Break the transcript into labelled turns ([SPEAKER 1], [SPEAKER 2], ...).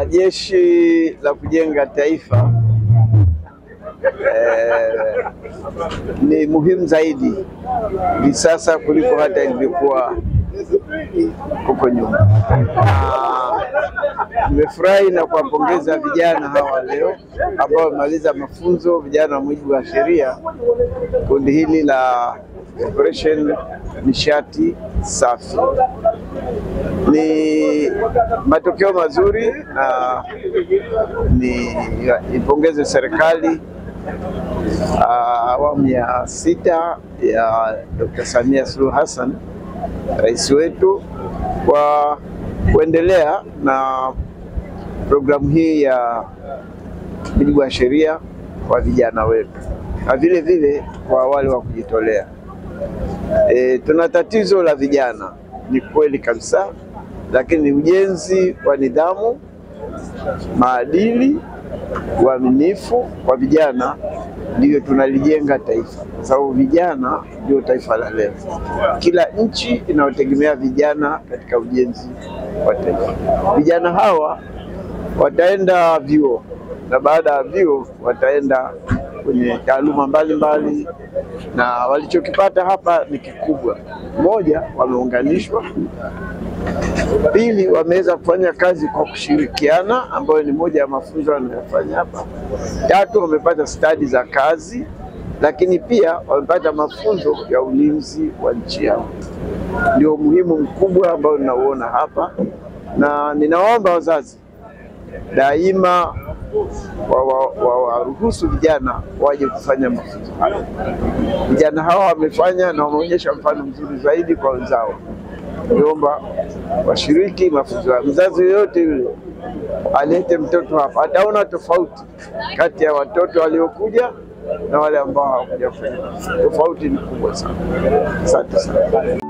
[SPEAKER 1] Jeshi la Kujenga Taifa ni muhimu zaidi hivi sasa kuliko hata ilivyokuwa huko nyuma. Nimefurahi na kuwapongeza vijana hawa leo ambao wamemaliza mafunzo, vijana wa mujibu wa sheria, kundi hili la Operation Nishati Safi. Ni matokeo mazuri na nipongeze serikali awamu ya 6 ya Dr. Samia Suluhu Hassan, rais wetu, kwa kuendelea na programu hii ya mujibu wa sheria kwa vijana wetu na vile vile kwa wale wa kujitolea. Tuna tatizo la vijana, ni kweli kabisa, lakini ujenzi wa nidhamu, maadili, uaminifu kwa vijana ndio tunalijenga taifa, kwa sababu vijana ndio taifa la leo. Kila nchi inayotegemea vijana katika ujenzi wa taifa. Vijana hawa wataenda vyuo na baada ya vyuo wataenda kwenye taaluma mbalimbali, na walichokipata hapa ni kikubwa. Moja, wameunganishwa. Pili, wameweza kufanya kazi kwa kushirikiana, ambayo ni moja ya mafunzo wanayofanya hapa. Tatu, wamepata stadi za kazi, lakini pia wamepata mafunzo ya ulinzi wa nchi yao. Ndio umuhimu mkubwa ambao ninauona hapa, na ninaomba wazazi daima waruhusu vijana waje kufanya mafunzo haya. Vijana hawa wamefanya na wameonyesha mfano mzuri zaidi kwa wenzao. Niomba washiriki mafunzo haya. Mzazi yoyote yule alete mtoto hapa, ataona tofauti kati ya watoto waliokuja na wale ambao hawakuja kufanya. Tofauti ni kubwa sana. Asante sana.